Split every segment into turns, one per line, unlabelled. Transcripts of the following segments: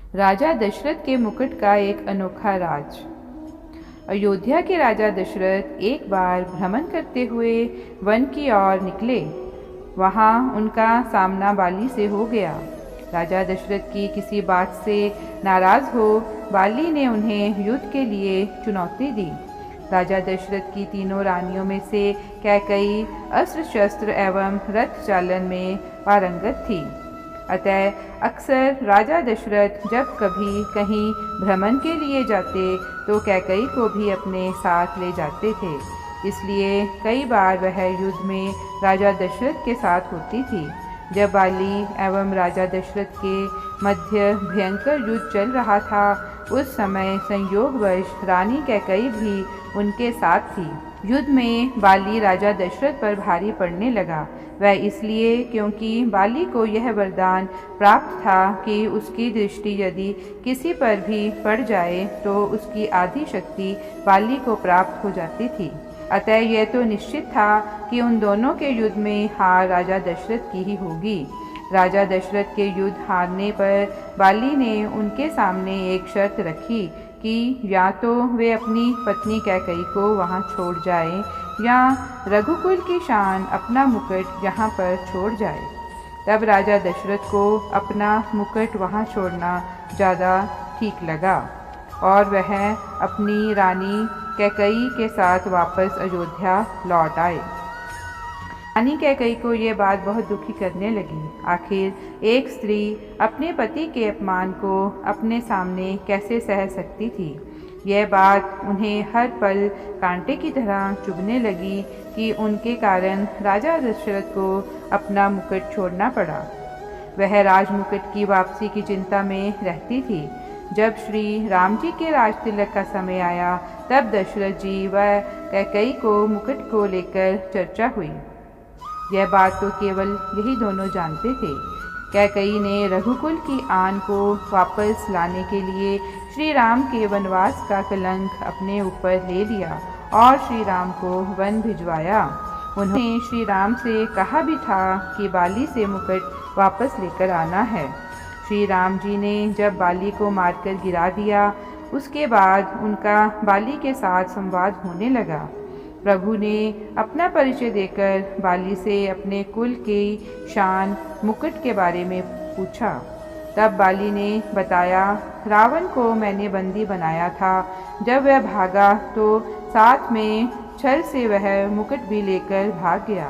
राजा दशरथ के मुकुट का एक अनोखा राज। अयोध्या के राजा दशरथ एक बार भ्रमण करते हुए वन की ओर निकले। वहाँ उनका सामना बाली से हो गया। राजा दशरथ की किसी बात से नाराज हो बाली ने उन्हें युद्ध के लिए चुनौती दी। राजा दशरथ की तीनों रानियों में से कैकई अस्त्र शस्त्र एवं रथ चालन में पारंगत थी। अतः अक्सर राजा दशरथ जब कभी कहीं भ्रमण के लिए जाते तो कैकई को भी अपने साथ ले जाते थे। इसलिए कई बार वह युद्ध में राजा दशरथ के साथ होती थी। जब बाली एवं राजा दशरथ के मध्य भयंकर युद्ध चल रहा था, उस समय संयोगवश रानी कैकई भी उनके साथ थी। युद्ध में बाली राजा दशरथ पर भारी पड़ने लगा। वह इसलिए क्योंकि बाली को यह वरदान प्राप्त था कि उसकी दृष्टि यदि किसी पर भी पड़ जाए तो उसकी आधी शक्ति बाली को प्राप्त हो जाती थी। अतः यह तो निश्चित था कि उन दोनों के युद्ध में हार राजा दशरथ की ही होगी। राजा दशरथ के युद्ध हारने पर बाली ने उनके सामने एक शर्त रखी कि या तो वे अपनी पत्नी कैकई को वहाँ छोड़ जाएं या रघुकुल की शान अपना मुकुट यहाँ पर छोड़ जाए। तब राजा दशरथ को अपना मुकुट वहाँ छोड़ना ज़्यादा ठीक लगा और वह अपनी रानी कैकई के साथ वापस अयोध्या लौट आए। रानी कैकई को ये बात बहुत दुखी करने लगी। आखिर एक स्त्री अपने पति के अपमान को अपने सामने कैसे सह सकती थी। यह बात उन्हें हर पल कांटे की तरह चुभने लगी कि उनके कारण राजा दशरथ को अपना मुकुट छोड़ना पड़ा। वह राजमुकुट की वापसी की चिंता में रहती थी। जब श्री राम जी के राज तिलक का समय आया, तब दशरथ जी व कैकई को मुकुट को लेकर चर्चा हुई। यह बात तो केवल यही दोनों जानते थे। कैकई ने रघुकुल की आन को वापस लाने के लिए श्री राम के वनवास का कलंक अपने ऊपर ले लिया और श्री राम को वन भिजवाया। उन्होंने श्री राम से कहा भी था कि बाली से मुकुट वापस लेकर आना है। श्री राम जी ने जब बाली को मारकर गिरा दिया, उसके बाद उनका बाली के साथ संवाद होने लगा। प्रभु ने अपना परिचय देकर बाली से अपने कुल की शान मुकुट के बारे में पूछा। तब बाली ने बताया, रावण को मैंने बंदी बनाया था। जब वह भागा तो साथ में छल से वह मुकुट भी लेकर भाग गया।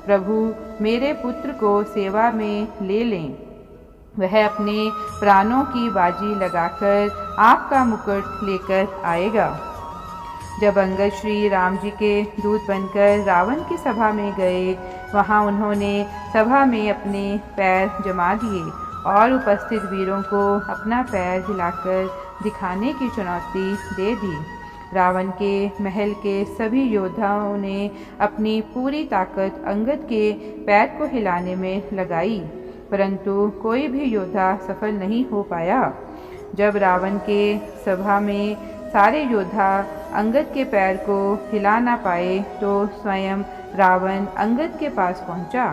प्रभु मेरे पुत्र को सेवा में ले लें, वह अपने प्राणों की बाजी लगाकर आपका मुकुट लेकर आएगा। जब अंगद श्री राम जी के दूत बनकर रावण की सभा में गए, वहाँ उन्होंने सभा में अपने पैर जमा दिए और उपस्थित वीरों को अपना पैर हिलाकर दिखाने की चुनौती दे दी। रावण के महल के सभी योद्धाओं ने अपनी पूरी ताकत अंगद के पैर को हिलाने में लगाई, परंतु कोई भी योद्धा सफल नहीं हो पाया। जब रावण के सभा में सारे योद्धा अंगद के पैर को हिला ना पाए तो स्वयं रावण अंगद के पास पहुंचा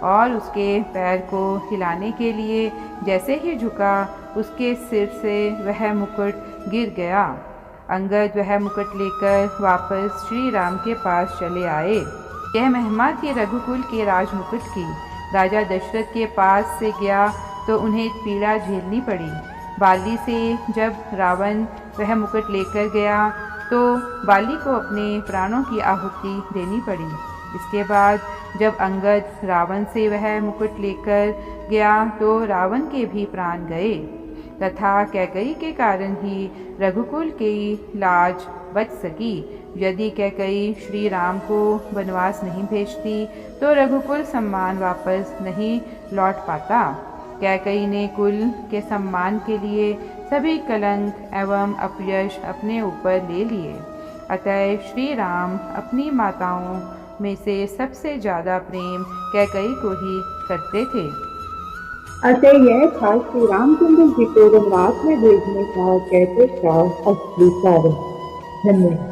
और उसके पैर को हिलाने के लिए जैसे ही झुका, उसके सिर से वह मुकुट गिर गया। अंगद वह मुकुट लेकर वापस श्री राम के पास चले आए। यह महिमा थी रघुकुल के राजमुकुट की। राजा दशरथ के पास से गया तो उन्हें पीड़ा झेलनी पड़ी। बाली से जब रावण वह मुकुट लेकर गया तो बाली को अपने प्राणों की आहुति देनी पड़ी। इसके बाद जब अंगद रावण से वह मुकुट लेकर गया तो रावण के भी प्राण गए तथा कैकई के कारण ही रघुकुल की लाज बच सकी। यदि कैकई श्री राम को वनवास नहीं भेजती तो रघुकुल सम्मान वापस नहीं लौट पाता। कैकई ने कुल के सम्मान के लिए सभी कलंक एवं अपयश अपने ऊपर ले लिए। अतः श्री राम अपनी माताओं में से सबसे ज़्यादा प्रेम कैकई को ही करते थे।
अतः यह था श्री रामचंद्र जी को वनवास में भेजने का कैकई का असली कारण। धन्यवाद।